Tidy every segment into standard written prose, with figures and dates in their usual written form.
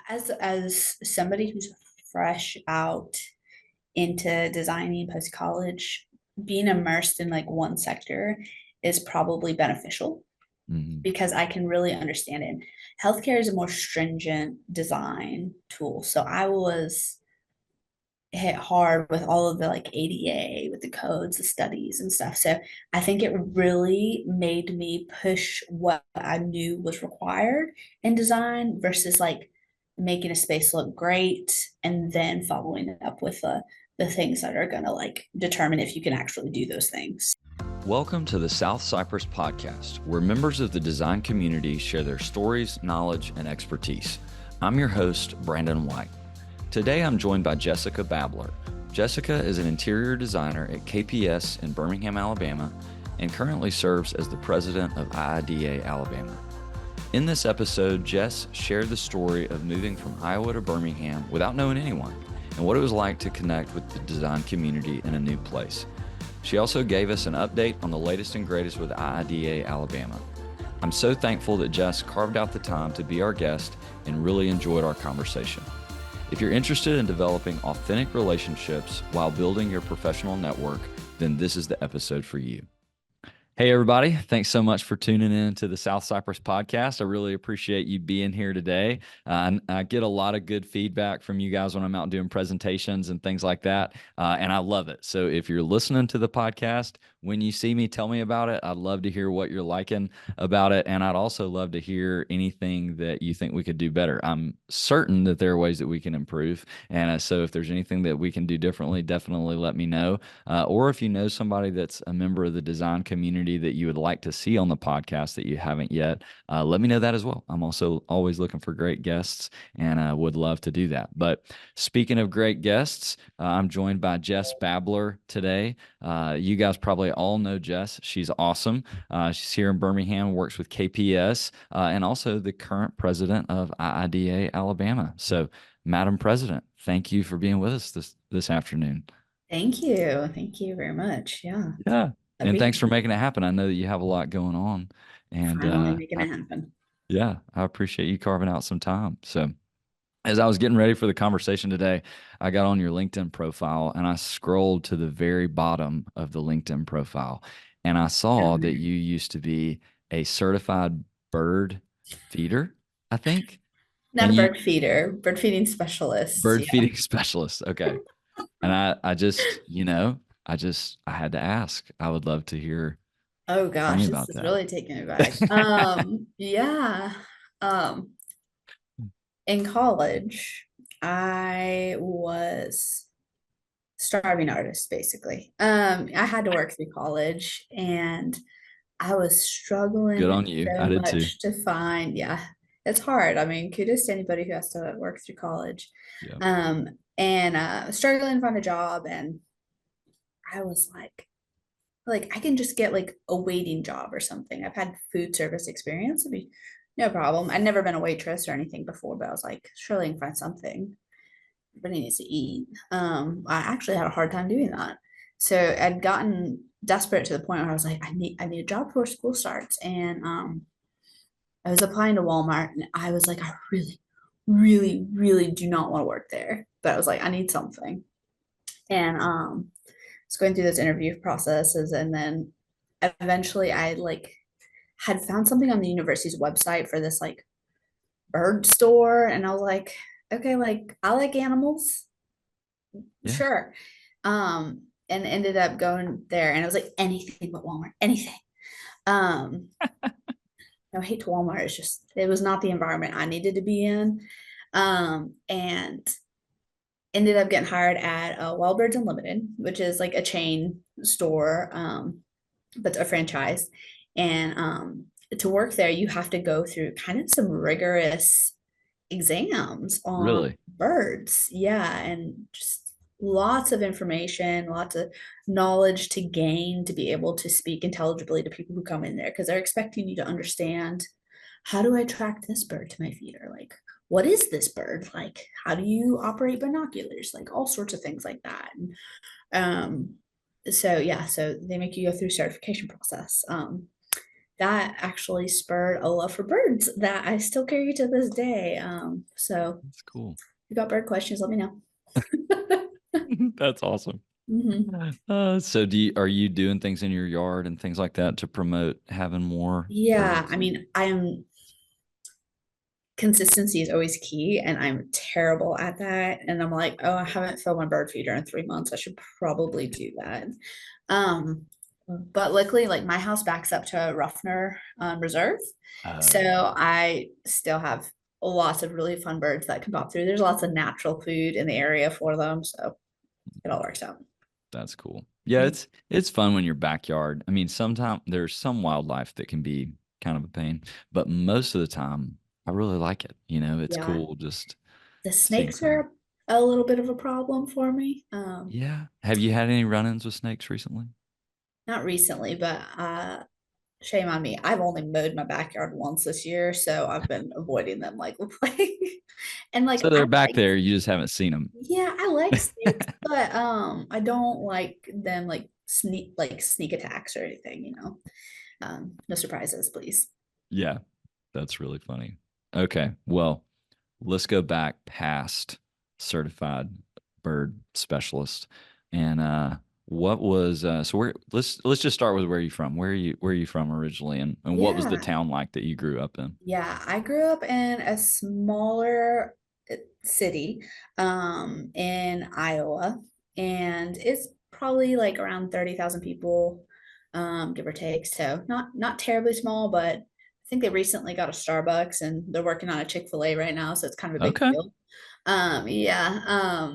As somebody who's fresh out into designing post college, being immersed in like one sector is probably beneficial Mhm. because I can really understand it. Healthcare is a more stringent design tool. So I was hit hard with all of the like ADA, with the codes, the studies and stuff. So I think it really made me push what I knew was required in design versus like making a space look great and then following it up with the things that are going to like determine if you can actually do those things. Welcome to the South Cypress Podcast, where members of the design community share their stories, knowledge, and expertise. I'm your host, Brandon White. Today, I'm joined by Jessica Babler. Jessica is an interior designer at KPS in Birmingham, Alabama, and currently serves as the president of IIDA Alabama. In this episode, Jess shared the story of moving from Iowa to Birmingham without knowing anyone, and what it was like to connect with the design community in a new place. She also gave us an update on the latest and greatest with IIDA Alabama. I'm so thankful that Jess carved out the time to be our guest and really enjoyed our conversation. If you're interested in developing authentic relationships while building your professional network, then this is the episode for you. Hey, everybody. Thanks so much for tuning in to the South Cypress Podcast. I really appreciate you being here today. I get a lot of good feedback from you guys when I'm out doing presentations and things like that, and I love it. So if you're listening to the podcast, when you see me, tell me about it. I'd love to hear what you're liking about it, and I'd also love to hear anything that you think we could do better. I'm certain that there are ways that we can improve, and so if there's anything that we can do differently, definitely let me know. Or if you know somebody that's a member of the design community that you would like to see on the podcast that you haven't yet, let me know that as well. I'm also always looking for great guests and would love to do that. But speaking of great guests, I'm joined by Jess Babler today. You guys probably all know Jess. She's awesome. She's here in Birmingham, works with KPS, and also the current president of IIDA Alabama. So, Madam President, thank you for being with us this afternoon. Thank you. Thank you very much. Yeah. Yeah. That'd And be thanks for making it happen. I know that you have a lot going on. And finally making it happen. yeah, I appreciate you carving out some time. So as I was getting ready for the conversation today, I got on your LinkedIn profile and I scrolled to the very bottom of the LinkedIn profile and I saw that you used to be a certified bird feeder, I think. Not And a you bird feeder, bird feeding specialist. bird Yeah. feeding specialist. Okay. And I just, I had to ask. I would love to hear. Oh Tell me gosh, this about is that. really taking me back. Yeah. Um, in college, I was starving artist basically. I had to work through college and I was Good struggling on you. so I did too. much to find, yeah, it's hard. I mean, kudos to anybody who has to work through college. Yeah. And struggling to find a job and I was like I can just get like a waiting job or something. I've had food service experience. It'd be no problem. I'd never been a waitress or anything before, but I was like, surely I can find something. Everybody needs to eat. I actually had a hard time doing that. So I'd gotten desperate to the point where I was like, I need a job before school starts. And I was applying to Walmart and I was like, I really, really, really do not want to work there. But I was like, I need something. And was going through those interview processes and then eventually I like had found something on the university's website for this like bird store and I was like, okay, like I like animals, Yeah. sure. And ended up going there and it was like anything but Walmart, anything. Um, no hate to Walmart, it's just it was not the environment I needed to be in. And ended up getting hired at Wildbirds Unlimited, which is like a chain store, but a franchise. And to work there, you have to go through kind of some rigorous exams on Really? birds. Yeah. And just lots of information, lots of knowledge to gain to be able to speak intelligibly to people who come in there because they're expecting you to understand how do I track this bird to my feeder? Like, what is this bird? Like, how do you operate binoculars? Like all sorts of things like that. And, so yeah, so they make you go through certification process. that actually spurred a love for birds that I still carry to this day. So That's cool. if you got bird questions, let me know. That's awesome. Hmm. So are you doing things in your yard and things like that to promote having more Yeah, I birds? mean, consistency is always key, and I'm terrible at that. And I'm like, oh, I haven't filled my bird feeder in 3 months. I should probably do that. Um, but luckily, like my house backs up to Ruffner Reserve, so Oh, I still have lots of really fun birds that can pop through. There's lots of natural food in the area for them, so it all works out. that's cool. Yeah, Mm. it's fun when your backyard. I mean, sometimes there's some wildlife that can be kind of a pain, but most of the time, I really like it. It's Yeah, cool just the seeing snakes some. are a little bit of a problem for me. Yeah. Have you had any run-ins with snakes recently? Not recently, but shame on me. I've only mowed my backyard once this year, so I've been avoiding them like the plague. And like So I they're back like, there. You just haven't seen them. yeah, I like snakes, but I don't like them like sneak attacks or anything. No surprises, please. Yeah, that's really funny. Okay, well, let's go back past certified bird specialist. And what was so where let's just start with where you from. Where are you from originally, and what was the Yeah. town like that you grew up in? Yeah, I grew up in a smaller city in Iowa, and it's probably like around 30,000 people, give or take. So not terribly small, but I think they recently got a Starbucks and they're working on a Chick-fil-A right now, so it's kind of a big Okay. deal. Yeah.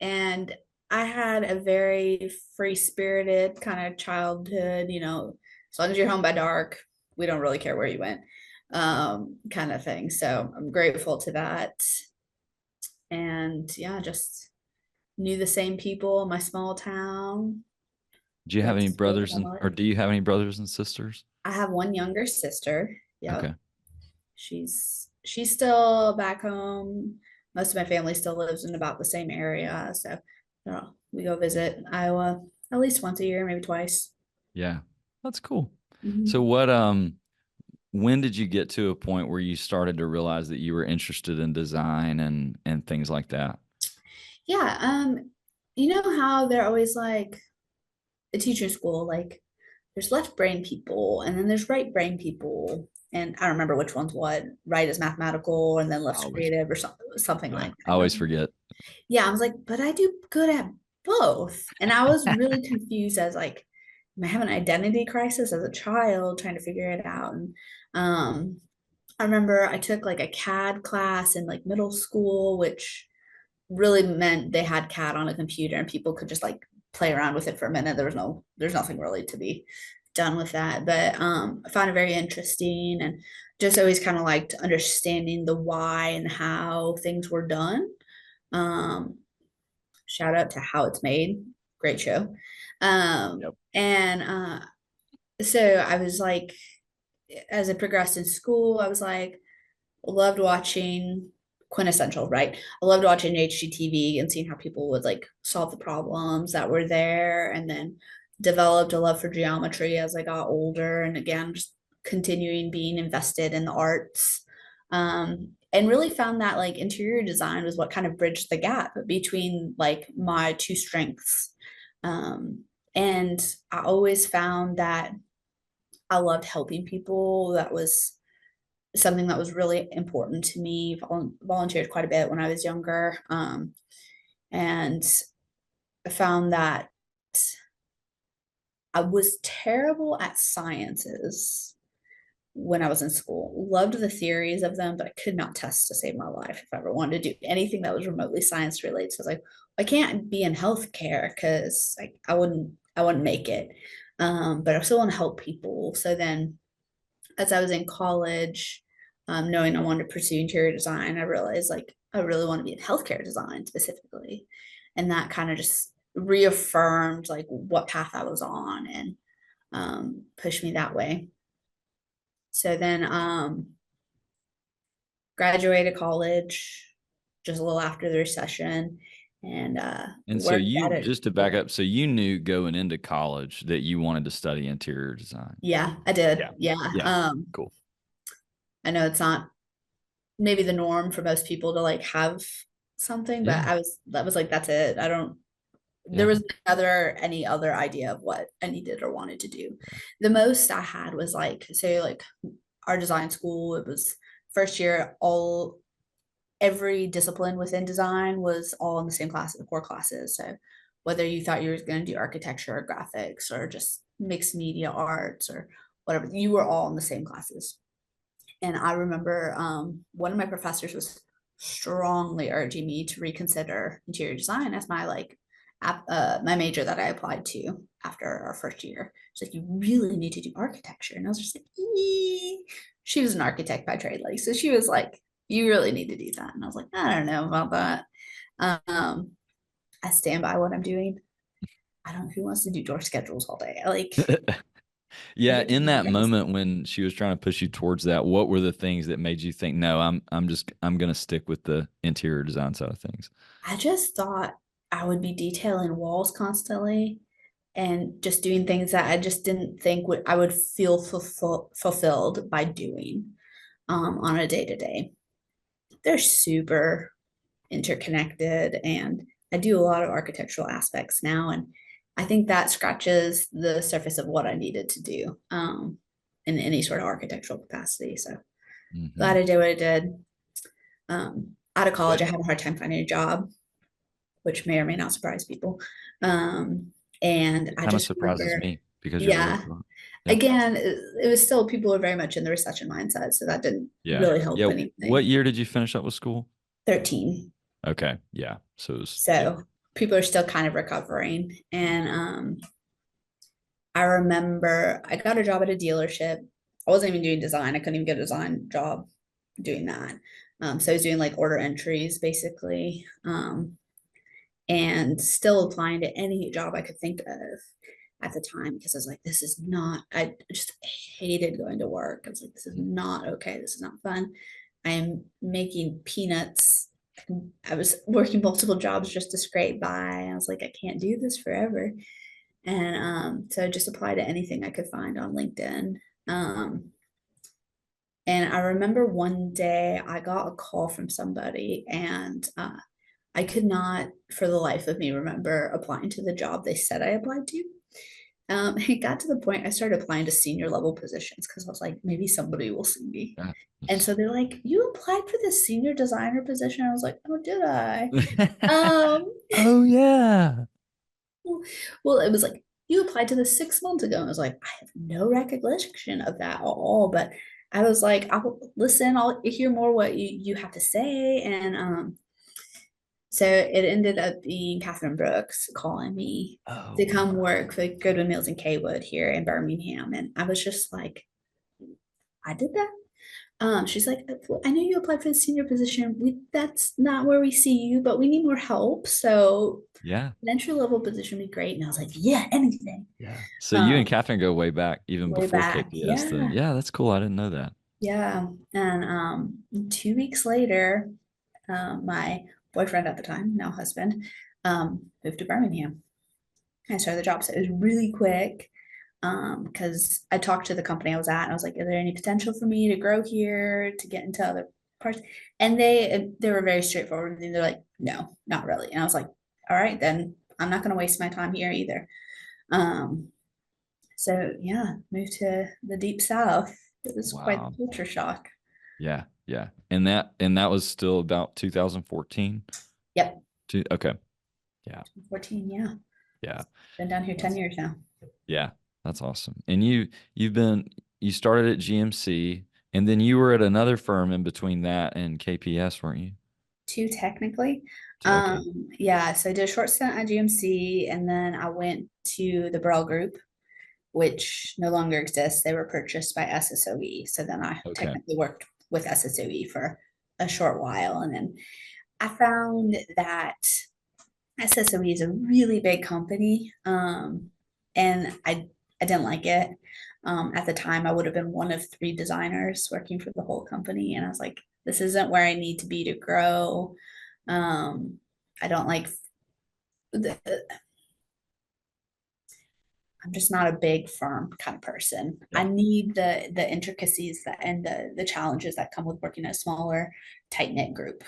And I had a very free-spirited kind of childhood, as long as you're home by dark, we don't really care where you went, kind of thing. So I'm grateful to that. And yeah, just knew the same people in my small town. Do you have Went any to school with brothers them. or do you have any brothers and sisters? I have one younger sister. Yep. Okay. She's still back home. Most of my family still lives in about the same area. So we go visit Iowa at least once a year, maybe twice. Yeah. That's cool. So Mhm. when did you get to a point where you started to realize that you were interested in design and things like that? Yeah, you know how they're always like the teacher school, like there's left brain people and then there's right brain people. And I don't remember which one's what. Right is mathematical and then I left's always creative or something Yeah, like I that. always forget. Yeah, I was like, but I do good at both. And I was really confused as like, am I having an identity crisis as a child trying to figure it out? And um, I remember I took like a CAD class in like middle school, which really meant they had CAD on a computer and people could just like play around with it for a minute. There's nothing really to be done with that. But I found it very interesting and just always kind of liked understanding the why and how things were done. Um, Shout out to How It's Made. Great show. Yep. And so I was like, as I progressed in school, I was like, loved watching Quintessential, right? I loved watching HGTV and seeing how people would like solve the problems that were there, and then developed a love for geometry as I got older. And again, just continuing being invested in the arts. And really found that like interior design was what kind of bridged the gap between like my two strengths. Um, and I always found that I loved helping people. That was something that was really important to me. Volunteered quite a bit when I was younger, and I found that I was terrible at sciences when I was in school. Loved the theories of them, but I could not test to save my life if I ever wanted to do anything that was remotely science related. So I was like, I can't be in healthcare because like I wouldn't make it. But I still want to help people. So then as I was in college, knowing I wanted to pursue interior design, I realized like I really want to be in healthcare design specifically. And that kind of just reaffirmed like what path I was on and pushed me that way. So then graduated college just a little after the recession and And so worked you, at it. just to back up, so you knew going into college that you wanted to study interior design. Yeah, I did. Yeah. Yeah. Yeah. Cool. I know it's not maybe the norm for most people to like have something, but Yeah. that was like, that's it. I don't, there Yeah. was any other idea of what I needed or wanted to do. Yeah. The most I had was like, say, like our design school, it was first year, every discipline within design was all in the same class, the core classes. So whether you thought you were going to do architecture or graphics or just mixed media arts or whatever, you were all in the same classes. And I remember one of my professors was strongly urging me to reconsider interior design as my my major that I applied to after our first year. She's like, you really need to do architecture. And I was just like, eee. She was an architect by trade, like, so she was like, you really need to do that. And I was like, I don't know about that. I stand by what I'm doing. I don't know who wants to do door schedules all day. Like, Yeah, in that moment when she was trying to push you towards that, what were the things that made you think, no, I'm gonna stick with the interior design side of things? I just thought I would be detailing walls constantly and just doing things that I just didn't think I would feel fulfilled by doing on a day to day. They're super interconnected, and I do a lot of architectural aspects now, and I think that scratches the surface of what I needed to do in any sort of architectural capacity. So glad I did what I did. Out of college, I had a hard time finding a job, which may or may not surprise people. And I Kind of just surprises remember, me because you're really yeah, smart. Yeah. again, it was still people were very much in the recession mindset, so that didn't Yeah. really help Yeah. What anything. year did you finish up with school? 13. Okay. Yeah. So it was, yeah. So people are still kind of recovering. And I remember I got a job at a dealership. I wasn't even doing design. I couldn't even get a design job doing that. So I was doing like order entries basically, and still applying to any job I could think of at the time because I was like, this is not, I just hated going to work. I was like, this is not okay. This is not fun. I am making peanuts. I was working multiple jobs just to scrape by. I was like, I can't do this forever. And so I just applied to anything I could find on LinkedIn. Um, and I remember one day I got a call from somebody, and I could not, for the life of me, remember applying to the job they said I applied to. It got to the point I started applying to senior level positions because I was like, maybe somebody will see me. Yeah. And so they're like, you applied for this senior designer position. I was like, oh, did I? Um, Oh yeah. well, it was like, you applied to this 6 months ago. And I was like, I have no recollection of that at all. But I was like, I'll listen, I'll hear more what you have to say. And so it ended up being Catherine Brooks calling me Oh to come wow. work for Goodwin Mills and Kaywood here in Birmingham. And I was just like, I did that. She's like, I know you applied for the senior position. That's not where we see you, but we need more help. So Yeah. an entry level position would be great. And I was like, yeah, anything. Yeah. So you and Um, Catherine go way back, even way before back. KPS then. Yeah. Yeah, that's cool. I didn't know that. Yeah. And 2 weeks later, my boyfriend at the time, now husband, moved to Birmingham. I started the job. So it was really quick. Because I talked to the company I was at and I was like, is there any potential for me to grow here, to get into other parts? And they were very straightforward. They're like, no, not really. And I was like, all right, then I'm not going to waste my time here either. Um, so yeah, moved to the deep south. It was quite Wow. the culture shock. Yeah. Yeah. And that was still about 2014. Yep, Okay. Yeah. 14, yeah. Yeah. Been down here 10 years now. Yeah. That's awesome. And you started at GMC and then you were at another firm in between that and KPS, weren't you? Two technically. Okay. Yeah, so I did a short stint at GMC and then I went to the Burrell Group, which no longer exists. They were purchased by SSOE. So then I Okay. technically worked with SSOE for a short while. And then I found that SSOE is a really big company. And I didn't like it. At the time, I would have been one of three designers working for the whole company. And I was like, this isn't where I need to be to grow. I don't like I'm just not a big firm kind of person. I Yeah. need the intricacies and the challenges that come with working in a smaller, tight knit group.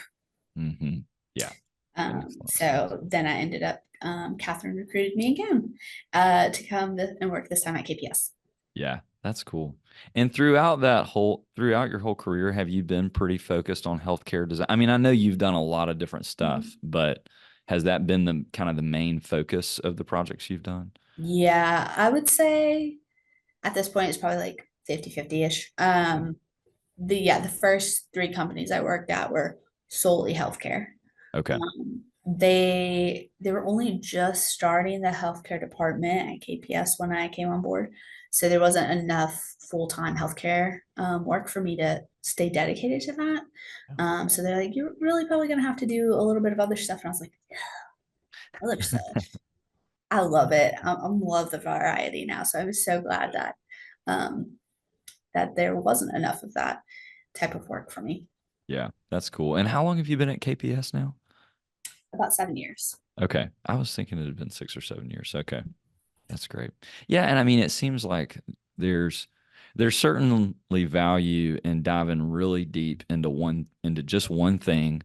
Hmm. Yeah. That makes a lot of sense. So then I ended up, Catherine recruited me again to come and work this time at KPS. Yeah, that's cool. And throughout your whole career, have you been pretty focused on healthcare design? I mean, I know you've done a lot of different stuff, Mhm. but has that been the kind of the main focus of the projects you've done? Yeah, I would say at this point it's probably like 50-50-ish. Yeah. The first three companies I worked at were solely healthcare. Okay. They were only just starting the healthcare department at KPS when I came on board, so there wasn't enough full-time healthcare work for me to stay dedicated to that. Yeah. So they're like, you're really probably gonna have to do a little bit of other stuff, and I was like, other stuff. I love it. I love the variety now. So I was so glad um, that there wasn't enough of that type of work for me. Yeah, that's cool. And how long have you been at KPS now? About 7 years. Okay. I was thinking it had been 6 or 7 years. Okay. That's great. Yeah, and I mean, it seems like there's there's certainly value in diving really deep into just one thing,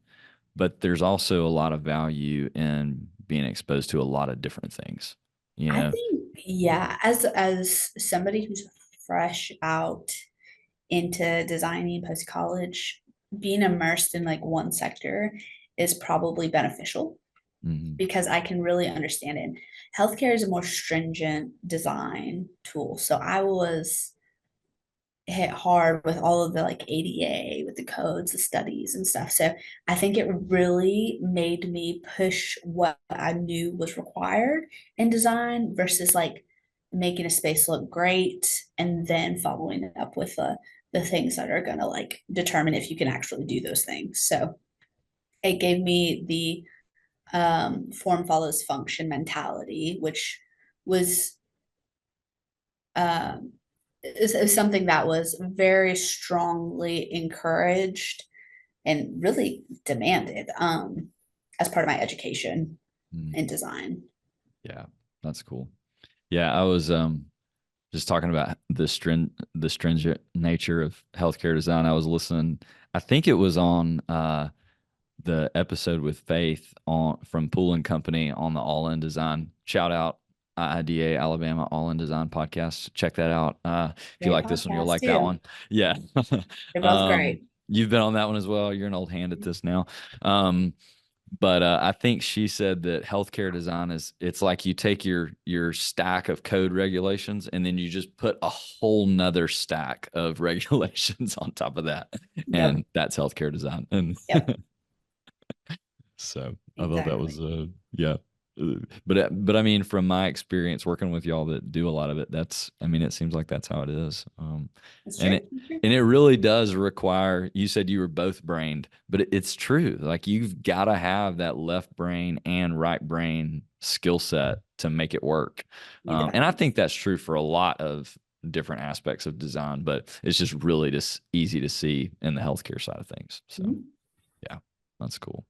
but there's also a lot of value in being exposed to a lot of different things. You I know? think, yeah, as somebody who's fresh out into designing post college, being immersed in like one sector is probably beneficial Hmm. because I can really understand it. Healthcare is a more stringent design tool. So I was hit hard with all of the like ADA, with the codes, the studies and stuff. So I think it really made me push what I knew was required in design versus like making a space look great and then following it up with the things that are going to like determine if you can actually do those things. So it gave me the form follows function mentality, which was um, is something that was very strongly encouraged and really demanded as part of my education Mm. in design. Yeah, that's cool. Yeah, I was just talking about the stringent nature of healthcare design. I was listening. I think it was on the episode with Faith on from Pool and Company on the All In Design. Shout out IIDA Alabama All In Design podcast. Check that out. If you Great like this one, you'll podcast like that too. one. Yeah. They're both great. You've been on that one as well. You're an old hand at this now. Um, but I think she said that healthcare design is it's like you take your stack of code regulations and then you just put a whole nother stack of regulations on top of that. Yep. And that's healthcare design. And Yep. so I thought that was Exactly. yeah. But I mean, from my experience working with y'all that do a lot of it, that's I mean, it seems like that's how it is. That's And true. it That's true. and it really does require. You said you were both brained, but it's true. Like you've got to have that left brain and right brain skill set to make it work. You And I definitely. think that's true for a lot of different aspects of design, but it's just really just easy to see in the healthcare side of things. So Mhm. yeah, that's cool.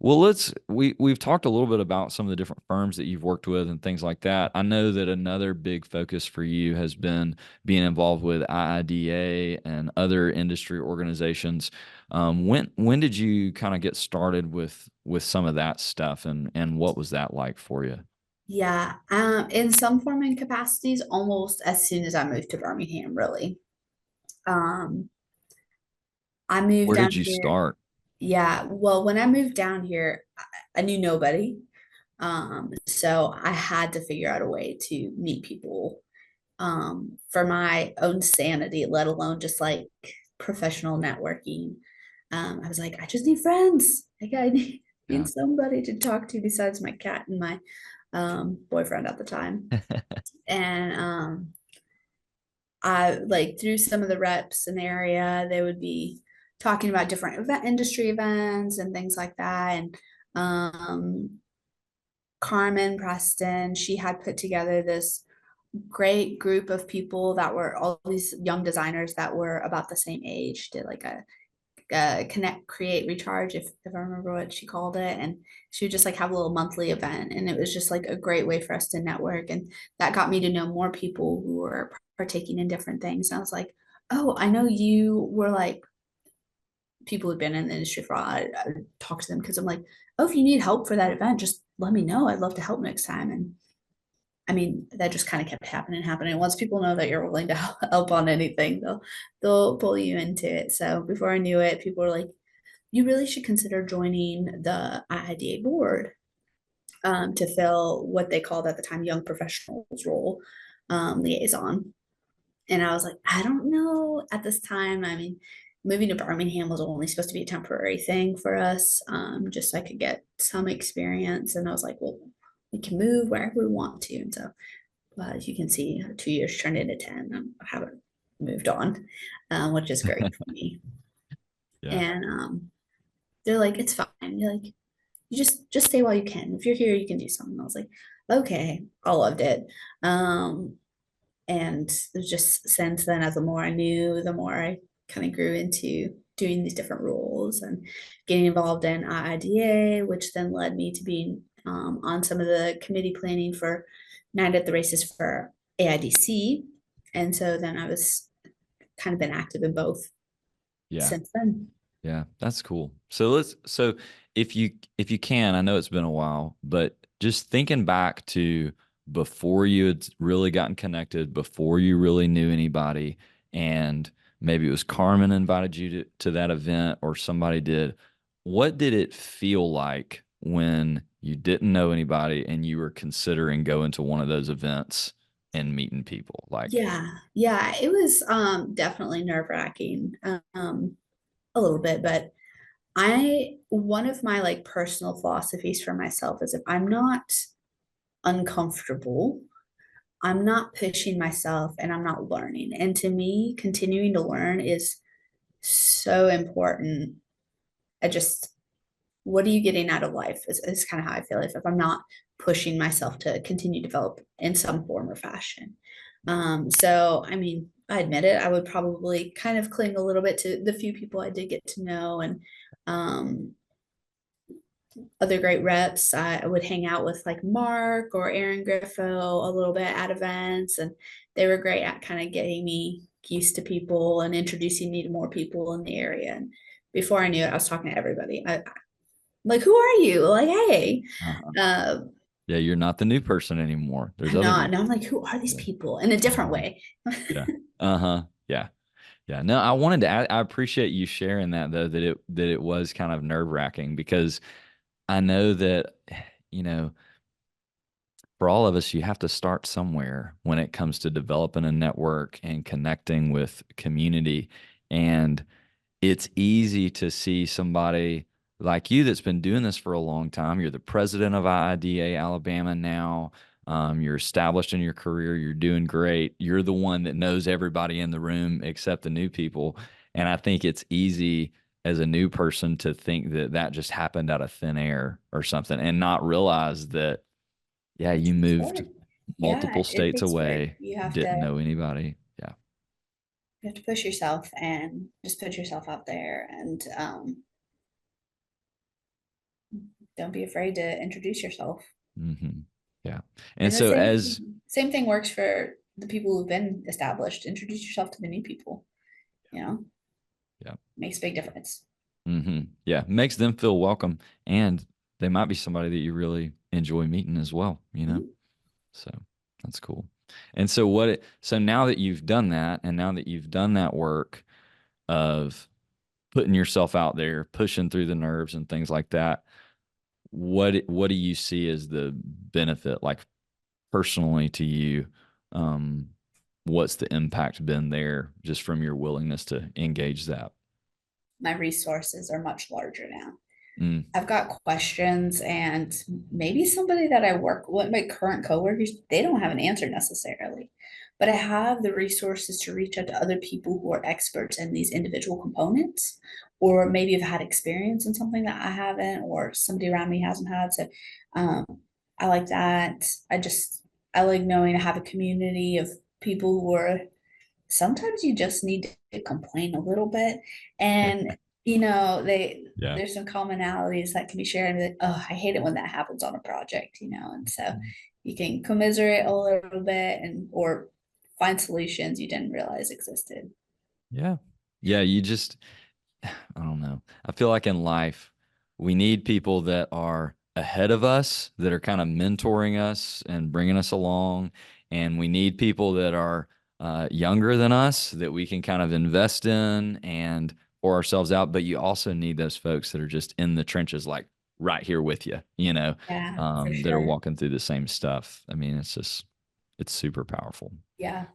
Well, we've talked a little bit about some of the different firms that you've worked with and things like that. I know that another big focus for you has been being involved with IIDA and other industry organizations. When did you kind of get started with some of that stuff and what was that like for you? Yeah. In some form and capacities, almost as soon as I moved to Birmingham, really. Um, I moved Where down did you here. start? Yeah. Well, when I moved down here, I knew nobody. So I had to figure out a way to meet people for my own sanity, let alone just like professional networking. I was like, I just need friends. Like need Yeah. somebody to talk to besides my cat and my boyfriend at the time. And I like through some of the reps in the area, they would be talking about different industry events and things like that. And um, Carmen Preston, she had put together this great group of people that were all these young designers that were about the same age, did like connect, create, recharge, if I remember what she called it. And she would just like have a little monthly event. And it was just like a great way for us to network. And that got me to know more people who were partaking in different things. And I was like, oh, I know you were like people who've been in the industry for a while. I would talk to them because I'm like, oh, if you need help for that event, just let me know. I'd love to help next time. And I mean, that just kind of kept happening. Once people know that you're willing to help on anything, they'll pull you into it. So before I knew it, people were like, "You really should consider joining the IIDA board to fill what they called at the time young professionals role, liaison." And I was like, I don't know at this time. I mean, moving to Birmingham was only supposed to be a temporary thing for us, just so I could get some experience. And I was like, well, we can move wherever we want to. And so, as you can see, 2 years turned into 10. I haven't moved on, which is great for me. Yeah. And they're like, it's fine. You're like, you just stay while you can. If you're here, you can do something. I was like, okay, I loved it. And it was just since then, as the more I knew, the more I kind of grew into doing these different roles and getting involved in IIDA, which then led me to being on some of the committee planning for Night at the Races for AIDC. And so then I was kind of been active in both Yeah. since then. Yeah, that's cool. So if you can, I know it's been a while, but just thinking back to before you had really gotten connected, before you really knew anybody, and maybe it was Carmen invited you to that event or somebody did, what did it feel like when you didn't know anybody and you were considering going to one of those events and meeting people? Like, Yeah, it was definitely nerve-wracking. A little bit, but one of my like personal philosophies for myself is if I'm not uncomfortable, I'm not pushing myself and I'm not learning. And to me, continuing to learn is so important. I just, what are you getting out of life is kind of how I feel if I'm not pushing myself to continue to develop in some form or fashion. So I mean, I admit it, I would probably kind of cling a little bit to the few people I did get to know and um, other great reps. I would hang out with like Mark or Aaron Griffo a little bit at events, and they were great at kind of getting me used to people and introducing me to more people in the area. And before I knew it, I was talking to everybody. Like, who are you? Like, hey, uh uh, yeah, you're not the new person anymore. There's I'm other not. people. Now I'm like, who are these Yeah. people in a different Uh-huh. way? Yeah. Uh-huh. Yeah. Yeah. No, I wanted to I appreciate you sharing that though, that it was kind of nerve-wracking because I know that, you know, for all of us, you have to start somewhere when it comes to developing a network and connecting with community. And it's easy to see somebody like you that's been doing this for a long time. You're the president of IIDA Alabama now. You're established in your career. You're doing great. You're the one that knows everybody in the room except the new people. And I think it's easy as a new person to think that that just happened out of thin air or something and not realize that, yeah, It you takes moved work. Yeah, multiple it states takes work. away, didn't know anybody. Yeah. You have to push yourself and just put yourself out there and don't be afraid to introduce yourself. hmm Yeah. And And the so same thing works for the people who've been established. Introduce yourself to the new people, you know, yeah. makes a big difference. Yeah, makes them feel welcome, and they might be somebody that you really enjoy meeting as well, you know? Mhm. So that's cool. And so so now that you've done that, and now that you've done that work of putting yourself out there, pushing through the nerves and things like that, what do you see as the benefit, like personally to you? Um, what's the impact been there just from your willingness to engage that? My resources are much larger now. Mm, I've got questions and maybe somebody that I work with, my current coworkers, they don't have an answer necessarily, but I have the resources to reach out to other people who are experts in these individual components, or maybe have had experience in something that I haven't, or somebody around me hasn't had. So um, I like that. I like knowing I have a community of people who are sometimes you just need to complain a little bit and Yeah. there's some commonalities that can be shared. And be like, oh, I hate it when that happens on a project, and so you can commiserate a little bit or find solutions you didn't realize existed. Yeah. Yeah. I don't know. I feel like in life, we need people that are ahead of us, that are kind of mentoring us and bringing us along. And we need people that are younger than us that we can kind of invest in and pour ourselves out. But you also need those folks that are just in the trenches, like right here with you, Yeah, for that are sure. walking through the same stuff. I mean, it's super powerful. Yeah.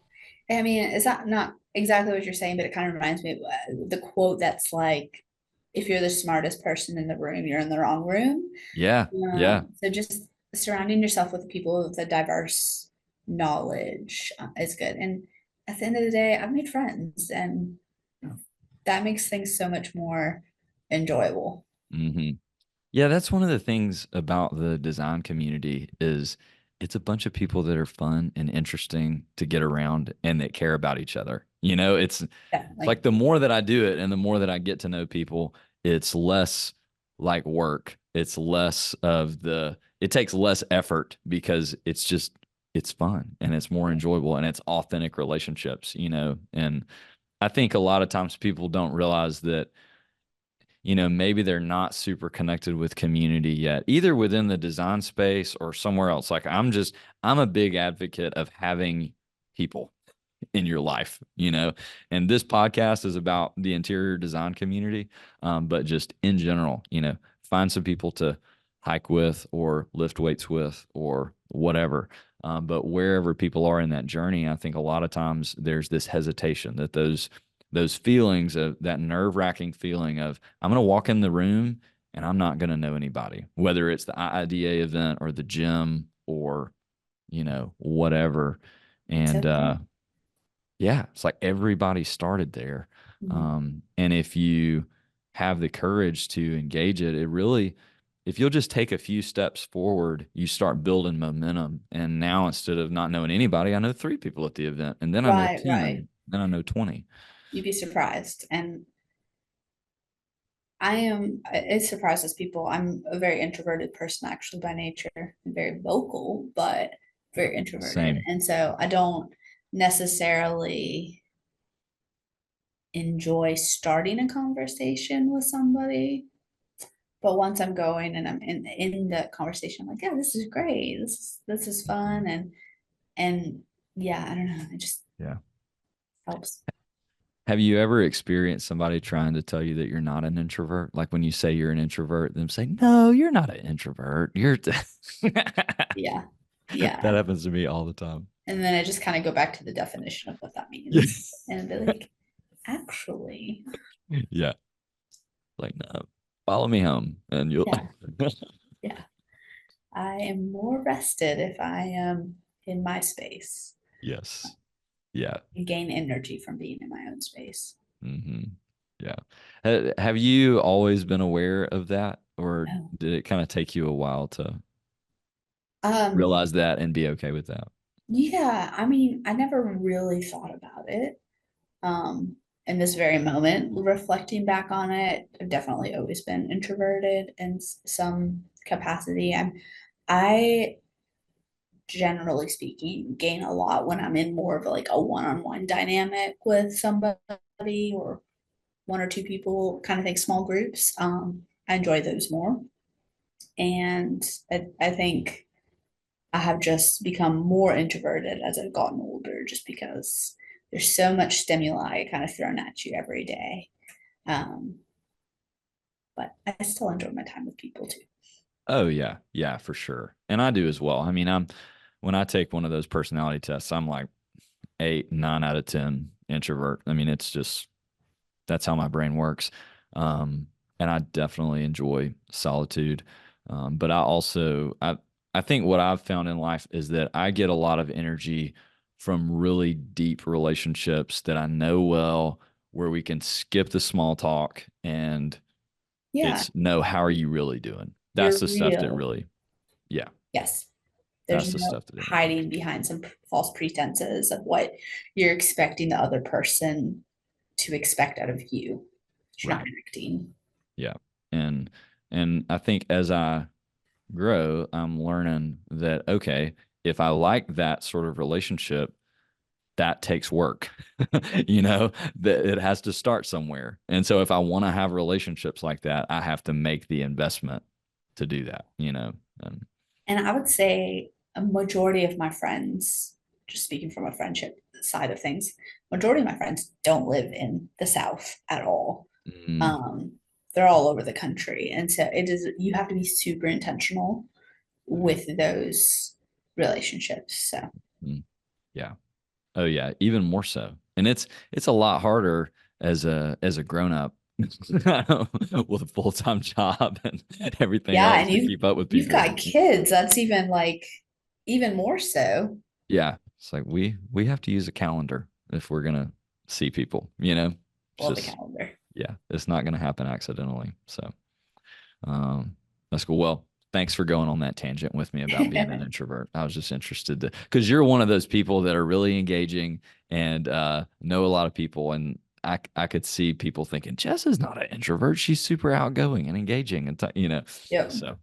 I mean, it's not exactly what you're saying, but it kind of reminds me of the quote that's like, if you're the smartest person in the room, you're in the wrong room. Yeah. Yeah. So just surrounding yourself with people with a diverse knowledge is good. And at the end of the day, I've made friends, and that makes things so much more enjoyable. hmm Yeah, that's one of the things about the design community is it's a bunch of people that are fun and interesting to get around and that care about each other. Yeah, It's like the more that I do it and the more that I get to know people, it's less like work. It takes less effort because it's fun and it's more enjoyable and it's authentic relationships. And I think a lot of times people don't realize that maybe they're not super connected with community yet, either within the design space or somewhere else. Like I'm a big advocate of having people in your life. And this podcast is about the interior design community. But just in general, find some people to hike with or lift weights with or whatever. But wherever people are in that journey, I think a lot of times there's this hesitation that those feelings of that nerve-wracking feeling of I'm going to walk in the room and I'm not going to know anybody, whether it's the IIDA event or the gym or whatever. it's And okay. yeah, it's like everybody started there. Mhm. And if you have the courage to engage if you'll just take a few steps forward, you start building momentum. And now instead of not knowing anybody, I know 3 people at the event, and then I know Right, 10, right. and then I know 20. You'd be surprised. And it surprises people. I'm a very introverted person actually by nature. I'm very vocal, but very introverted. Same. And so I don't necessarily enjoy starting a conversation with somebody. But once I'm going and I'm in the conversation, I'm like, yeah, this is great. This is fun. And yeah, I don't know. It just Yeah. helps. Have you ever experienced somebody trying to tell you that you're not an introvert? Like when you say you're an introvert, them say, "No, you're not an introvert. That Yeah. Yeah. happens to me all the time. And then I just kind of go back to the definition of what that Yeah. means and be like, actually, Yeah. Like, no, follow me home and you'll. yeah, yeah. I am more rested if I am in my space Yes. Yeah. and gain energy from being in my own space. hmm Yeah. Have you always been aware of that, or Oh. did it kind of take you a while to Um, realize that and be okay with that? yeah, I mean, I never really thought about it. Um, in this very moment, reflecting back on it, I've definitely always been introverted in some capacity. I generally speaking, gain a lot when I'm in more of like a one-on-one dynamic with somebody or one or two people, kind of thing, small groups. I enjoy those more. And I think I have just become more introverted as I've gotten older, just because there's so much stimuli kind of thrown at you every day. Um, but I still enjoy my time with people too. Oh yeah, yeah, for sure. And I do as well. I mean, when I take one of those personality tests, I'm like 8, 9 out of 10 introvert. I mean, it's just that's how my brain works. And I definitely enjoy solitude. But I think what I've found in life is that I get a lot of energy from really deep relationships that I know well, where we can skip the small talk and Yeah, it's no, how are you really doing? That's you're the stuff that real. really, yeah, Yes. There's that's the no stuff that energizes hiding me. behind some false pretenses of what you're expecting the other person to expect out of you. You're not Right. connecting. Yeah. And I think as I grow, I'm learning that, okay, if I like that sort of relationship, that takes work, that it has to start somewhere. And so if I want to have relationships like that, I have to make the investment to do that. And And I would say a majority of my friends, just speaking from a friendship side of things, majority of my friends don't live in the South at all. mm, Um, they're all over the country. And so you have to be super intentional right. with those relationships. So Mm, yeah. Oh yeah, even more so. And it's a lot harder as a grown up with a full-time job and everything yeah, else and to keep up with you've people. got kids. That's even like even more so. Yeah, it's like we have to use a calendar if we're gonna see people. It's Love the just calendar. yeah, it's not gonna happen accidentally. So that's cool. Well, thanks for going on that tangent with me about being an introvert. I was just interested to because you're one of those people that are really engaging and know a lot of people, and I could see people thinking Jess is not an introvert. She's super outgoing and engaging, and. Yep. So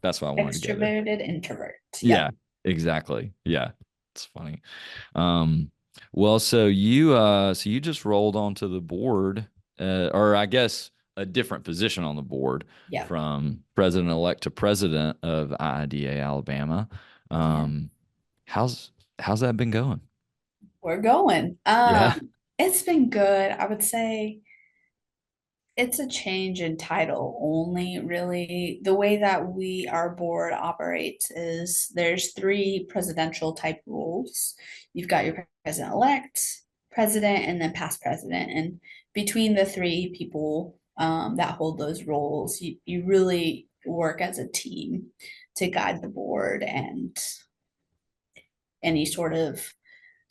that's why I wanted to go there. Extroverted introvert. Yep. Yeah, exactly. Yeah, it's funny. Um, well, so you just rolled onto the board, or I guess a different position on the board Yep. from president-elect to president of IIDA Alabama. Yeah. Um, how's that been going? We're going. Yeah. It's been good. I would say it's a change in title only, really. The way that our board operates is there's three presidential type roles. You've got your president-elect, president, and then past president. And between the three people that hold those roles, you really work as a team to guide the board and any sort of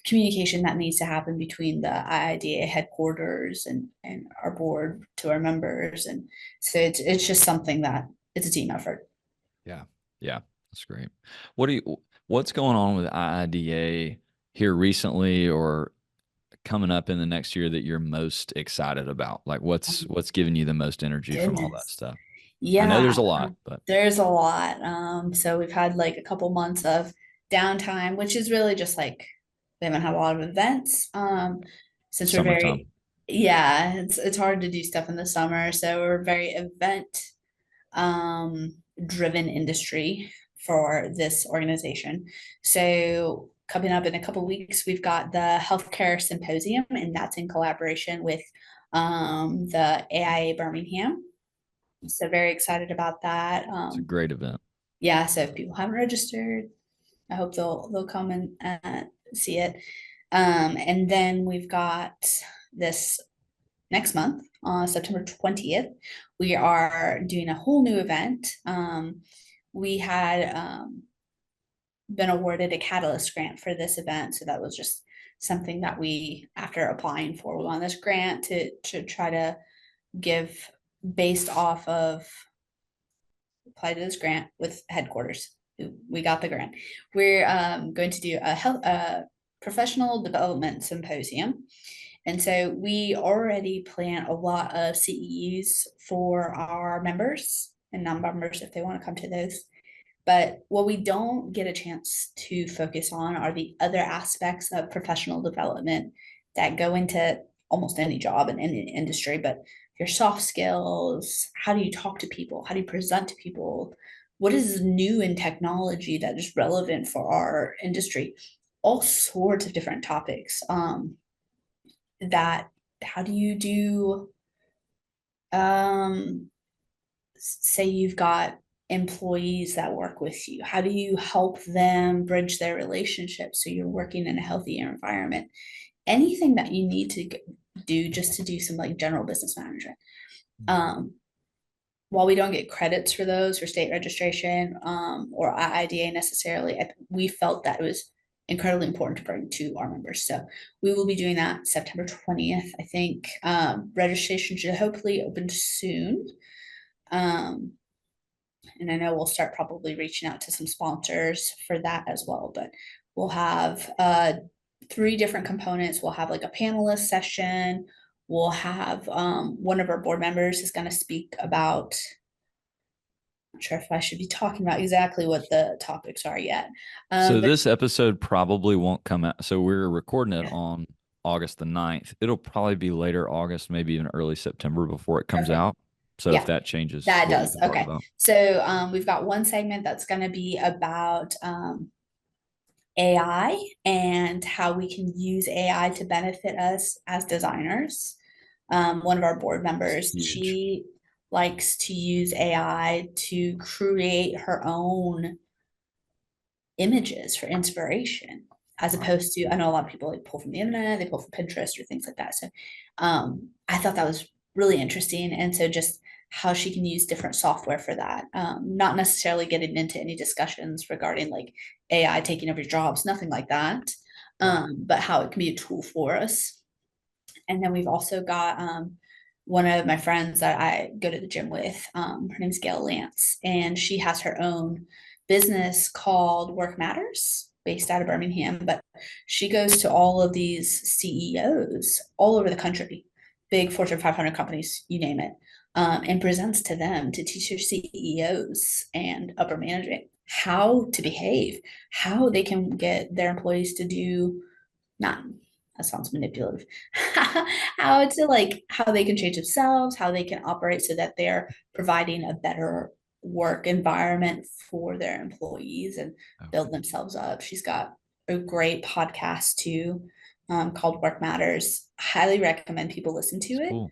communication that needs to happen between the IIDA headquarters and our board to our members. And so it's just something that it's a team effort. Yeah. Yeah. That's great. What's going on with IIDA here recently or coming up in the next year that you're most excited about? Like what's giving you the most energy from all that Goodness. stuff? I know there's Yeah, a lot, but there's a lot. So we've had like a couple months of downtime, which is really just like we haven't had a lot of events. Since we're summertime. yeah, it's hard to do stuff in the summer. So we're very event driven industry for this organization. So coming up in a couple weeks, we've got the healthcare symposium, and that's in collaboration with the AIA Birmingham. So very excited about that. It's a great event. Yeah, so if people haven't registered, I hope they'll come and see it. And then we've got this next month, on September 20th, we are doing a whole new event. We had been awarded a Catalyst grant for this event. So that was just something that we, after applying for, we won this grant to try to give based off of apply to this grant with headquarters. We got the grant. We're going to do a professional development symposium. And so we already plan a lot of CEUs for our members and non-members if they want to come to those. But what we don't get a chance to focus on are the other aspects of professional development that go into almost any job in any industry, but your soft skills, how do you talk to people? How do you present to people? What is new in technology that is relevant for our industry? All sorts of different topics. That how do you do say you've got employees that work with you, how do you help them bridge their relationships so you're working in a healthy environment, anything that you need to do just to do some like general business management. um while we don't get credits for those for state registration or IIDA necessarily, we felt that it was incredibly important to bring to our members. So we will be doing that September 20th, I think. Registration should hopefully open soon. Um, and I know we'll start probably reaching out to some sponsors for that as well. But we'll have three different components. We'll have like a panelist session. we'll have one of our board members is going to speak about, I'm not sure if I should be talking about exactly what the topics are yet. So But this episode probably won't come out. So we're recording it yeah, on August the 9th. It'll probably be later August, maybe even early September before it comes perfect. out. So if Yeah, that changes that what we does. can talk Okay. about. So we've got one segment that's going to be about AI and how we can use AI to benefit us as designers. One of our board It's members, huge. she likes to use AI to create her own images for inspiration, as Wow. opposed to, I know a lot of people like pull from the internet, they pull from Pinterest or things like that. So I thought that was really interesting. And so just how she can use different software for that. Not necessarily getting into any discussions regarding like AI taking over jobs, nothing like that. Right. But how it can be a tool for us. And then we've also got one of my friends that I go to the gym with. Her name's Gail Lance, and she has her own business called Work Matters, based out of Birmingham. But she goes to all of these CEOs all over the country, big Fortune 500 companies, you name it, and presents to them to teach their CEOs and upper management how to behave, how they can get their employees to do not, that sounds manipulative, how to like how they can change themselves, how they can operate so that they're providing a better work environment for their employees and Okay. build themselves up. She's got a great podcast too, called Work Matters. Highly recommend people listen to It's it. cool.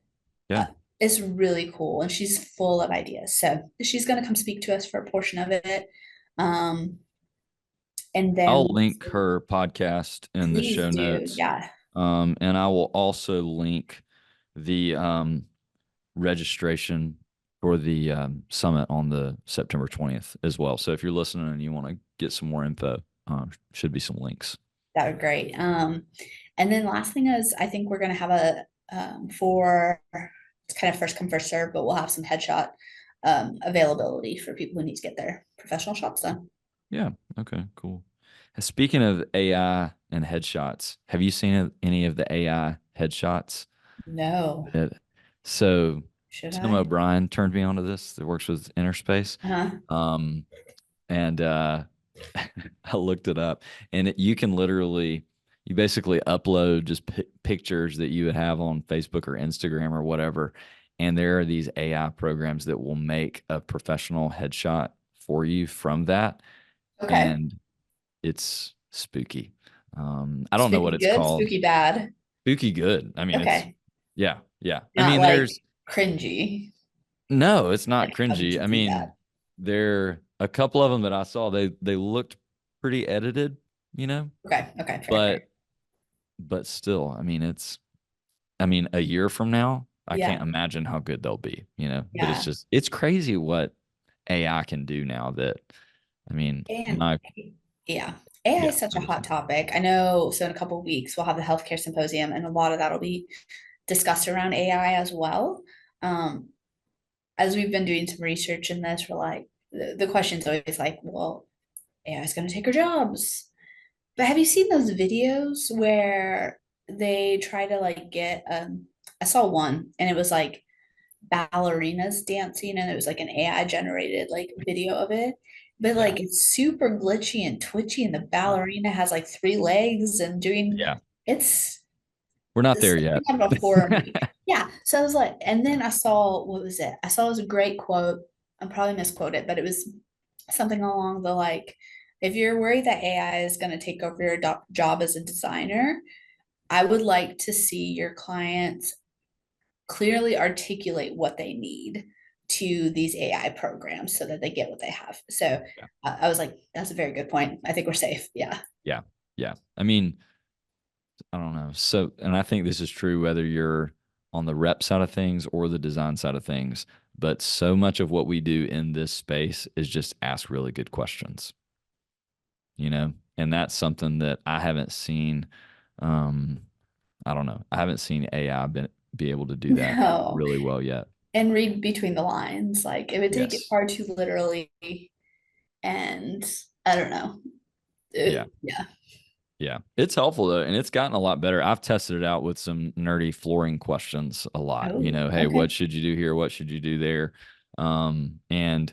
uh, Yeah. it's really cool, and she's full of ideas, so she's going to come speak to us for a portion of it. um, and I'll then link her podcast in the please show do, notes. yeah. And I will also link the registration for the summit on the September 20th as well. So if you're listening and you want to get some more info, should be some links. That would be great. And then last thing is, I think we're going to have a for it's kind of first come first serve, but we'll have some headshot availability for people who need to get their professional shots done. Yeah. Okay. Cool. Speaking of AI and headshots, have you seen any of the AI headshots? No, That, so should Tim I? O'Brien turned me on to this that works with Interspace. Uh-huh. Um, and I looked it up, and you can literally, you basically upload just pictures that you would have on Facebook or Instagram or whatever, and there are these AI programs that will make a professional headshot for you from that, Okay. and it's spooky. I don't know what Spooky it's good, called. spooky bad. Spooky good. I mean, it's Okay. yeah, yeah. I Not mean, there's like cringy. no, it's not Like nothing cringy. to I do mean, that. there a couple of them that I saw, they looked pretty edited, you know, Okay. Okay. Fair, but fair. still, I mean, I mean, a year from now, I Yeah. can't imagine how good they'll be, you know. But Yeah. it's crazy what AI can do now that I mean, And my yeah, AI yeah, is such I a guess hot topic. I know. So in a couple of weeks, we'll have the healthcare symposium, and a lot of that will be discussed around AI as well. Um, as we've been doing some research in this, we're like, the question's always like, well, AI is going to take our jobs. But have you seen those videos where they try to like get, I saw one and it was like ballerinas dancing, and it was like an AI generated like video of it. But yeah, like it's super glitchy and twitchy, and the wow. ballerina has like three legs and doing Yeah. it's We're not there something yet. out of a horror movie. Yeah. So I was like, and then I saw, what was it? I saw it was a great quote. I'm probably misquote it, but it was something along the like, if you're worried that AI is going to take over your job as a designer, I would like to see your clients clearly articulate what they need to these AI programs so that they get what they have. So Yeah. I was like, that's a very good point. I think we're safe. Yeah. Yeah. Yeah. I mean, I don't know. So, and I think this is true whether you're on the rep side of things or the design side of things, but so much of what we do in this space is just ask really good questions, you know? And that's something that I haven't seen. Um, I don't know. I haven't seen AI be able to do that No. really well yet. And read between the lines. Like it would take it Yes. far too literally. And I don't know. Yeah. Yeah. Yeah, it's helpful though, and it's gotten a lot better. I've tested it out with some nerdy flooring questions a lot. Oh, Hey, what okay. should you do here? What should you do there? And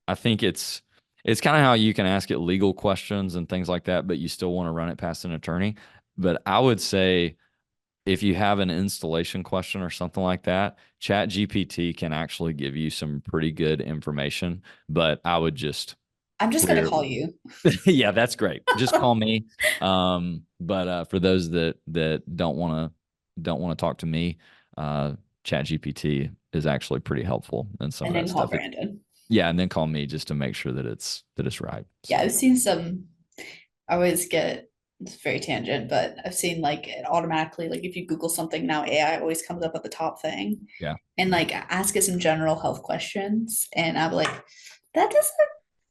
I think it's kind of how you can ask it legal questions and things like that, but you still want to run it past an attorney. But I would say if you have an installation question or something like that, Chat GPT can actually give you some pretty good information. But I would just I'm just gonna clear. call you. Yeah, that's great. Just call me. But for those that don't want to talk to me, Chat GPT is actually pretty helpful in some And of that then call stuff. Brandon. Yeah, and then call me just to make sure that it's right. Yeah, So I've seen some. I always get it's very tangent, but I've seen like it automatically, like if you Google something now, AI always comes up at the top thing. yeah, And like ask it some general health questions. And I'm like, that doesn't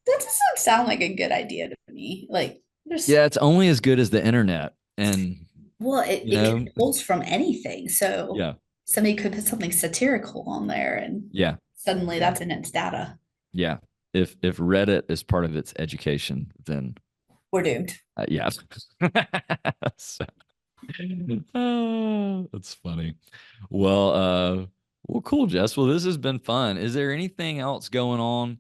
that doesn't sound like a good idea to me. Like there's yeah, it's only as good as the internet, and well, you it can know, pulls from anything. So yeah, somebody could put something satirical on there and yeah, suddenly yeah, that's in its data. yeah. If Reddit is part of its education, then We're doomed. yeah. So, that's funny. Well, well, cool, Jess. Well, this has been fun. Is there anything else going on,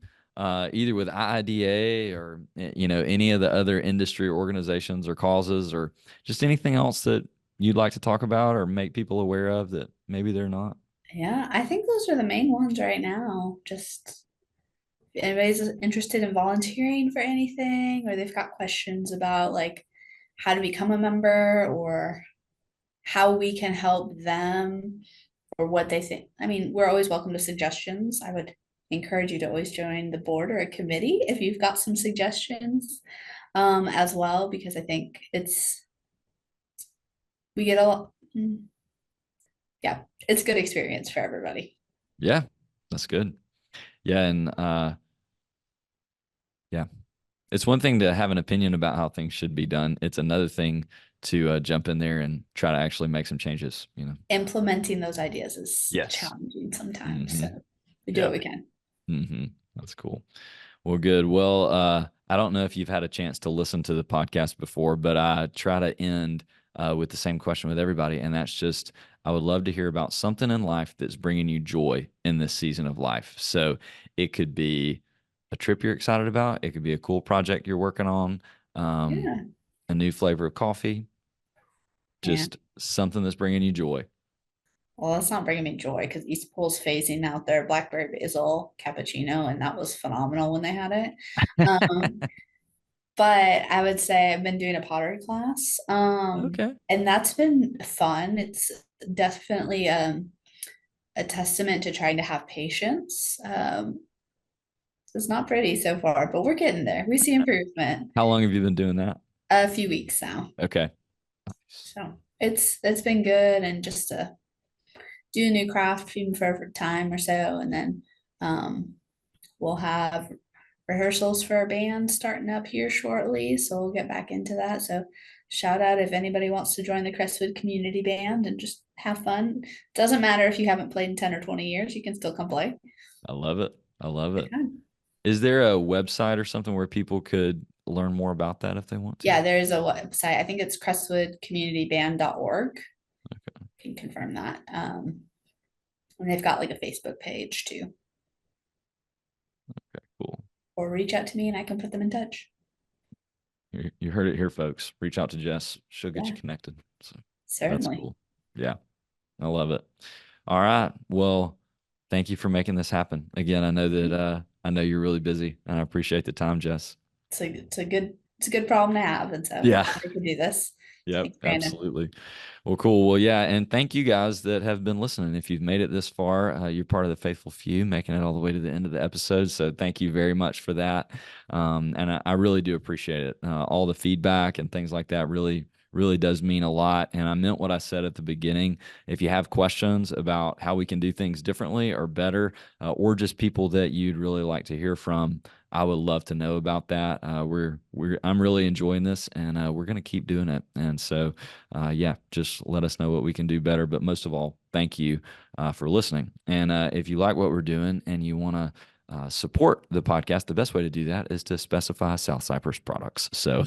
either with IIDA or any of the other industry organizations or causes, or just anything else that you'd like to talk about or make people aware of that maybe they're not? Yeah, I think those are the main ones right now. Just if anybody's interested in volunteering for anything, or they've got questions about like how to become a member or how we can help them or what they think. I mean, we're always welcome to suggestions. I would encourage you to always join the board or a committee if you've got some suggestions as well, because I think we get a lot. Yeah, it's a good experience for everybody. Yeah, that's good. Yeah, and yeah, it's one thing to have an opinion about how things should be done. It's another thing to jump in there and try to actually make some changes. Implementing those ideas is Yes. challenging sometimes. Hmm. So we do Yeah. what we can. Hmm. That's cool. Well, good. Well, I don't know if you've had a chance to listen to the podcast before, but I try to end with the same question with everybody, and that's just I would love to hear about something in life that's bringing you joy in this season of life. So it could be a trip you're excited about, it could be a cool project you're working on, um, Yeah. a new flavor of coffee, Yeah. just something that's bringing you joy. Well, it's not bringing me joy because East Pool's phasing out their blackberry basil cappuccino, and that was phenomenal when they had it. Um, but I would say I've been doing a pottery class, Okay. and that's been fun. It's definitely a testament to trying to have patience. It's not pretty so far, but we're getting there. We see improvement. How long have you been doing that? A few weeks now, Okay. so it's been good, and just to do a new craft even for a time or so, and then um, we'll have rehearsals for our band starting up here shortly, so we'll get back into that. So shout out if anybody wants to join the Crestwood Community Band and just have fun. Doesn't matter if you haven't played in 10 or 20 years, you can still come play. I love it. I love Good it. time. Is there a website or something where people could learn more about that if they want to? Yeah, there's a website. I think it's crestwoodcommunityband.org. Can confirm that. And they've got like a Facebook page too. Okay, cool. Or reach out to me and I can put them in touch. You heard it here, folks. Reach out to Jess. She'll get you Yeah, connected. So that's certainly. cool. Yeah, I love it. All right. Well, thank you for making this happen. Again, I know that I know you're really busy, and I appreciate the time, Jess. It's a good problem to have. And so Yeah. we can do this. Yep, Thanks, Brandon. absolutely. Well, cool. Well, yeah, and thank you guys that have been listening. If you've made it this far, you're part of the faithful few, making it all the way to the end of the episode. So thank you very much for that. And I really do appreciate it. All the feedback and things like that really, really does mean a lot. And I meant what I said at the beginning. If you have questions about how we can do things differently or better, or just people that you'd really like to hear from, I would love to know about that. I'm really enjoying this, and we're gonna keep doing it. And so, yeah, just let us know what we can do better. But most of all, thank you for listening. And if you like what we're doing and you want to support the podcast, the best way to do that is to specify South Cypress products. So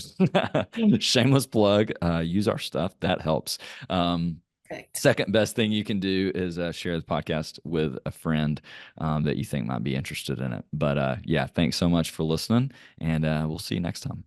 shameless plug, use our stuff. That helps. Perfect. Second best thing you can do is share the podcast with a friend that you think might be interested in it. But yeah, thanks so much for listening, and we'll see you next time.